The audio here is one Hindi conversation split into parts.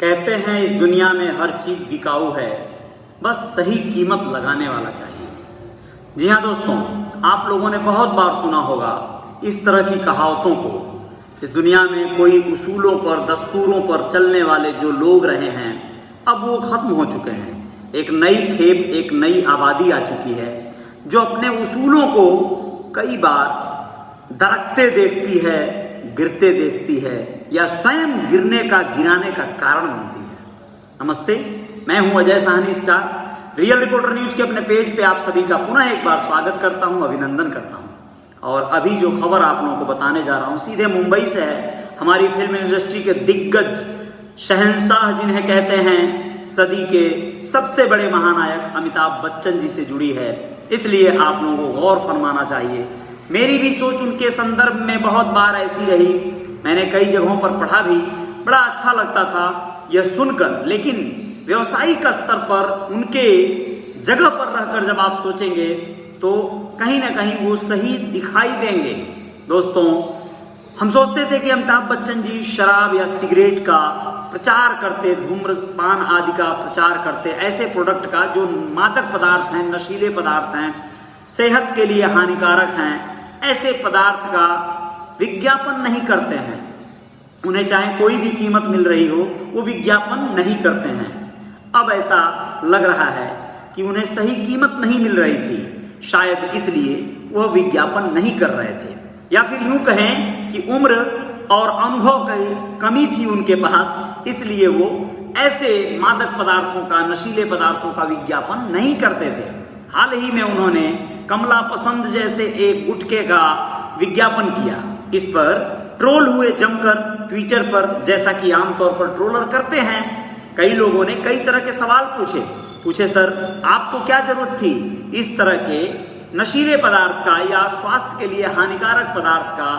कहते हैं इस दुनिया में हर चीज़ बिकाऊ है, बस सही कीमत लगाने वाला चाहिए। जी हाँ दोस्तों, आप लोगों ने बहुत बार सुना होगा इस तरह की कहावतों को। इस दुनिया में कोई उसूलों पर, दस्तूरों पर चलने वाले जो लोग रहे हैं, अब वो खत्म हो चुके हैं। एक नई खेप, एक नई आबादी आ चुकी है जो अपने उसूलों को कई बार दरकते देखती है, गिरते देखती है या स्वयं गिराने का कारण बनती है। नमस्ते, मैं हूं Ajay Sahni star. Real reporter news के अपने पेज पे आप सभी का पुनः एक बार स्वागत करता हूं, अभिनंदन करता हूं। और अभी जो खबर आप लोगों को बताने जा रहा हूं सीधे मुंबई से है। हमारी फिल्म इंडस्ट्री के दिग्गज शहंशाह जिन्हें कहते हैं सदी के सबसे बड़े महानायक अमिताभ बच्चन जी से जुड़ी है, इसलिए आप लोगों को गौर फरमाना चाहिए। मेरी भी सोच उनके संदर्भ में बहुत बार ऐसी रही, मैंने कई जगहों पर पढ़ा भी, बड़ा अच्छा लगता था यह सुनकर। लेकिन व्यवसायिक स्तर पर उनके जगह पर रहकर जब आप सोचेंगे तो कहीं ना कहीं वो सही दिखाई देंगे। दोस्तों, हम सोचते थे कि अमिताभ बच्चन जी शराब या सिगरेट का प्रचार करते, धूम्रपान आदि का प्रचार करते, ऐसे प्रोडक्ट का जो मादक पदार्थ हैं, नशीले पदार्थ हैं, सेहत के लिए हानिकारक हैं, ऐसे पदार्थ का विज्ञापन नहीं करते हैं। उन्हें चाहे कोई भी कीमत मिल रही हो, वो विज्ञापन नहीं करते हैं। अब ऐसा लग रहा है कि उन्हें सही कीमत नहीं मिल रही थी, शायद इसलिए वह विज्ञापन नहीं कर रहे थे, या फिर यूं कहें कि उम्र और अनुभव की कमी थी उनके पास, इसलिए वो ऐसे मादक पदार्थों का, नशीले पदार्थों का विज्ञापन नहीं करते थे। हाल ही में उन्होंने कमला पसंद जैसे एक गुटखे का विज्ञापन किया। इस पर ट्रोल हुए जमकर ट्विटर पर, जैसा कि आमतौर पर ट्रोलर करते हैं। कई लोगों ने कई तरह के सवाल पूछे सर, आपको क्या जरूरत थी इस तरह के नशीले पदार्थ का या स्वास्थ्य के लिए हानिकारक पदार्थ का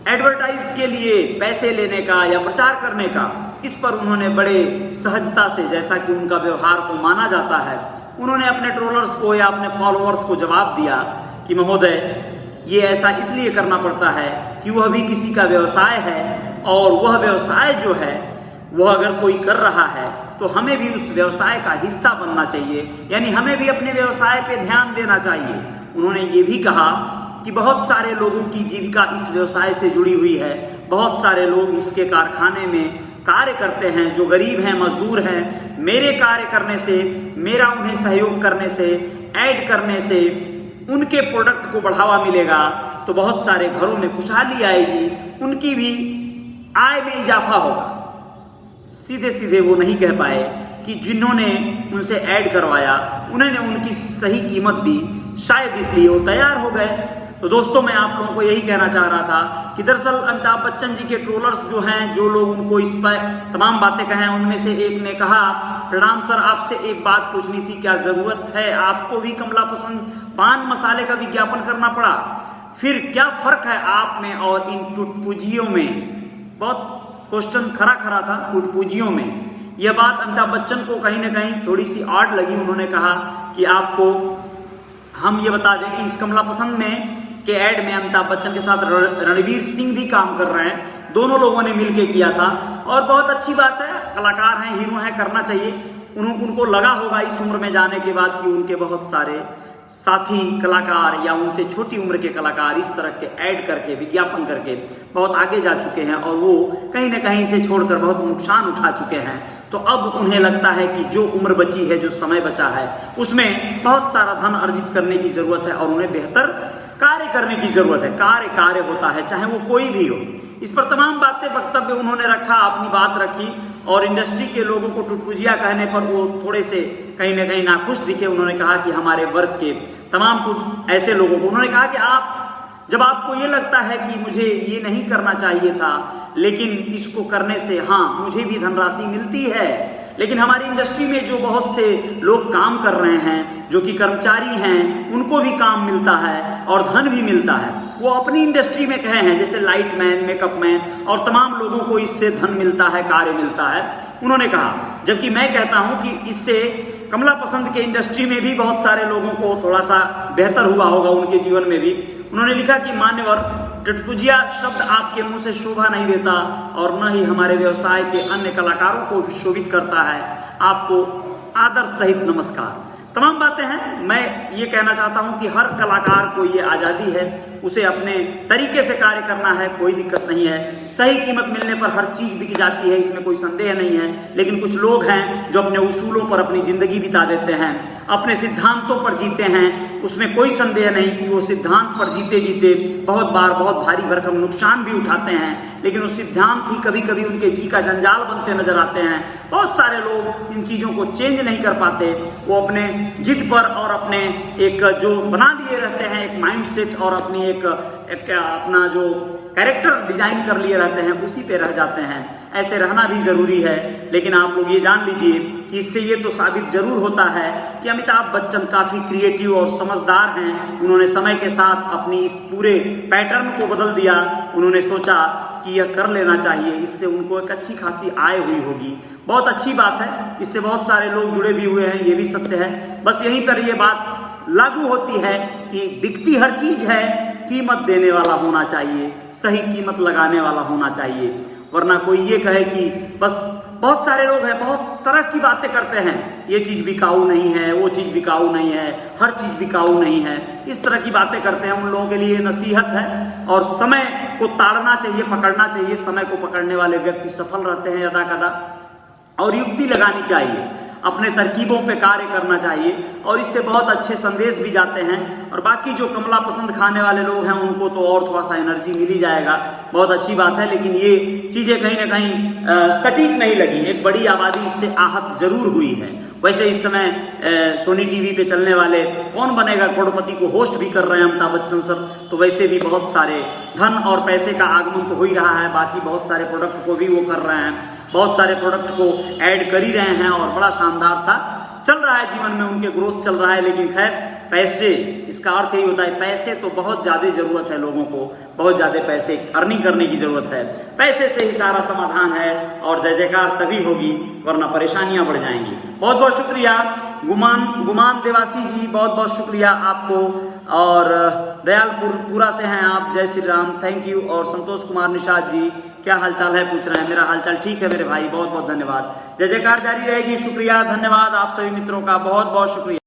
एडवर्टाइज के लिए पैसे लेने का या प्रचार करने का। इस पर उन्होंने बड़े सहजता से, जैसा कि उनका व्यवहार को माना जाता है, उन्होंने अपने ट्रोलर्स को या अपने फॉलोअर्स को जवाब दिया कि महोदय, ये ऐसा इसलिए करना पड़ता है कि वह भी किसी का व्यवसाय है, और वह व्यवसाय जो है वह अगर कोई कर रहा है तो हमें भी उस व्यवसाय का हिस्सा बनना चाहिए, यानी हमें भी अपने व्यवसाय पे ध्यान देना चाहिए। उन्होंने ये भी कहा कि बहुत सारे लोगों की जीविका इस व्यवसाय से जुड़ी हुई है, बहुत सारे लोग इसके कारखाने में कार्य करते हैं जो गरीब हैं, मजदूर हैं। मेरे कार्य करने से, मेरा उन्हें सहयोग करने से, ऐड करने से उनके प्रोडक्ट को बढ़ावा मिलेगा तो बहुत सारे घरों में खुशहाली आएगी, उनकी भी आय में इजाफा होगा। सीधे सीधे वो नहीं कह पाए कि जिन्होंने उनसे ऐड करवाया उन्होंने उनकी सही कीमत दी, शायद इसलिए वो तैयार हो गए। तो दोस्तों, मैं आप लोगों को यही कहना चाह रहा था कि दरअसल अमिताभ बच्चन जी के ट्रोलर्स जो हैं, जो लोग उनको इस पर तमाम बातें कहें, उनमें से एक ने कहा, प्रणाम सर, आपसे एक बात पूछनी थी, क्या जरूरत है आपको भी कमला पसंद पान मसाले का विज्ञापन करना पड़ा? फिर क्या फर्क है आप में और इन टुटपुजियों में? बहुत क्वेश्चन खरा था टुटपुजियों में। यह बात अमिताभ बच्चन को कहीं ना कहीं थोड़ी सी ऑड लगी। उन्होंने कहा कि आपको हम ये बता दें कि इस कमला पसंद में के ऐड में अमिताभ बच्चन के साथ रणवीर सिंह भी काम कर रहे हैं, दोनों लोगों ने मिलके किया था, और बहुत अच्छी बात है, कलाकार हैं, हीरो हैं, करना चाहिए। उनको लगा होगा इस उम्र में जाने के बाद कि उनके बहुत सारे साथी कलाकार या उनसे छोटी उम्र के कलाकार इस तरह के ऐड करके, विज्ञापन करके बहुत आगे जा चुके हैं, और वो कहीं ना कहीं से छोड़कर बहुत नुकसान उठा चुके हैं। तो अब उन्हें लगता है कि जो उम्र बची है, जो समय बचा है, उसमें बहुत सारा धन अर्जित करने की जरूरत है और उन्हें बेहतर कार्य करने की जरूरत है। कार्य होता है, चाहे वो कोई भी हो। इस पर तमाम बातें, वक्तव्य उन्होंने रखा, अपनी बात रखी, और इंडस्ट्री के लोगों को टुटपुजिया कहने पर वो थोड़े से कहीं ना कहीं नाखुश दिखे। उन्होंने कहा कि हमारे वर्ग के तमाम ऐसे लोगों को, उन्होंने कहा कि जब आपको ये लगता है कि मुझे ये नहीं करना चाहिए था, लेकिन इसको करने से हाँ मुझे भी धनराशि मिलती है, लेकिन हमारी इंडस्ट्री में जो बहुत से लोग काम कर रहे हैं, जो कि कर्मचारी हैं, उनको भी काम मिलता है और धन भी मिलता है। वो अपनी इंडस्ट्री में कहे हैं, जैसे लाइट मैन, मेकअप मैन और तमाम लोगों को इससे धन मिलता है, कार्य मिलता है, उन्होंने कहा। जबकि मैं कहता हूं कि इससे कमला पसंद के इंडस्ट्री में भी बहुत सारे लोगों को थोड़ा सा बेहतर हुआ होगा, उनके जीवन में भी। उन्होंने लिखा कि मान्यवर, चटपुजिया शब्द आपके मुंह से शोभा नहीं देता और न ही हमारे व्यवसाय के अन्य कलाकारों को शोभित करता है। आपको आदर सहित नमस्कार। तमाम बातें हैं। मैं ये कहना चाहता हूं कि हर कलाकार को ये आज़ादी है, उसे अपने तरीके से कार्य करना है, कोई दिक्कत नहीं है। सही कीमत मिलने पर हर चीज़ बिक जाती है, इसमें कोई संदेह नहीं है। लेकिन कुछ लोग हैं जो अपने उसूलों पर अपनी ज़िंदगी बिता देते हैं, अपने सिद्धांतों पर जीते हैं। उसमें कोई संदेह नहीं कि वो सिद्धांत पर जीते जीते बहुत बार बहुत भारी भरकम नुकसान भी उठाते हैं, लेकिन वो सिद्धांत ही कभी कभी उनके जी का जंजाल बनते नजर आते हैं। बहुत सारे लोग इन चीज़ों को चेंज नहीं कर पाते। वो अपने जिद पर और अपने एक जो बना लिए रहते हैं एक माइंडसेट और अपनी एक अपना जो कैरेक्टर डिजाइन कर लिए रहते हैं, उसी पे रह जाते हैं। ऐसे रहना भी ज़रूरी है। लेकिन आप लोग ये जान लीजिए कि इससे ये तो साबित जरूर होता है कि अमिताभ बच्चन काफ़ी क्रिएटिव और समझदार हैं। उन्होंने समय के साथ अपनी इस पूरे पैटर्न को बदल दिया। उन्होंने सोचा कि यह कर लेना चाहिए, इससे उनको एक अच्छी खासी आय हुई होगी। बहुत अच्छी बात है, इससे बहुत सारे लोग जुड़े भी हुए हैं, ये भी सत्य है। बस यहीं पर ये बात लागू होती है कि बिकती हर चीज़ है, कीमत देने वाला होना चाहिए, सही कीमत लगाने वाला होना चाहिए। वरना कोई ये कहे कि बस बहुत सारे लोग हैं बहुत तरह की बातें करते हैं, ये चीज़ बिकाऊ नहीं है, वो चीज़ बिकाऊ नहीं है, हर चीज़ बिकाऊ नहीं है, इस तरह की बातें करते हैं। उन लोगों के लिए नसीहत है और समय को ताड़ना चाहिए, पकड़ना चाहिए। समय को पकड़ने वाले व्यक्ति सफल रहते हैं यदा कदा। और युक्ति लगानी चाहिए, अपने तरकीबों पे कार्य करना चाहिए और इससे बहुत अच्छे संदेश भी जाते हैं। और बाकी जो कमला पसंद खाने वाले लोग हैं उनको तो और थोड़ा सा एनर्जी मिल ही जाएगा, बहुत अच्छी बात है। लेकिन ये चीज़ें कहीं ना कहीं सटीक नहीं लगी। एक बड़ी आबादी इससे आहत जरूर हुई है। वैसे इस समय सोनी टीवी पे चलने वाले कौन बनेगा करोड़पति को होस्ट भी कर रहे हैं अमिताभ बच्चन सर, तो वैसे भी बहुत सारे धन और पैसे का आगमन तो हो ही रहा है। बाकी बहुत सारे प्रोडक्ट को भी वो कर रहे हैं, बहुत सारे प्रोडक्ट को ऐड कर ही रहे हैं और बड़ा शानदार सा चल रहा है, जीवन में उनके ग्रोथ चल रहा है। लेकिन खैर पैसे, इसका अर्थ यही होता है पैसे तो बहुत ज़्यादा ज़रूरत है लोगों को, बहुत ज़्यादा पैसे अर्निंग करने की ज़रूरत है। पैसे से ही सारा समाधान है और जय जयकार तभी होगी, वरना परेशानियां बढ़ जाएंगी। बहुत बहुत शुक्रिया गुमान देवासी जी, बहुत बहुत शुक्रिया आपको। और दयालपुरा से हैं आप, जय श्री राम, थैंक यू। और संतोष कुमार निषाद जी क्या हालचाल है पूछ रहे हैं। मेरा हालचाल ठीक है मेरे भाई, बहुत बहुत धन्यवाद। जय जयकार जारी रहेगी। शुक्रिया, धन्यवाद आप सभी मित्रों का, बहुत बहुत शुक्रिया।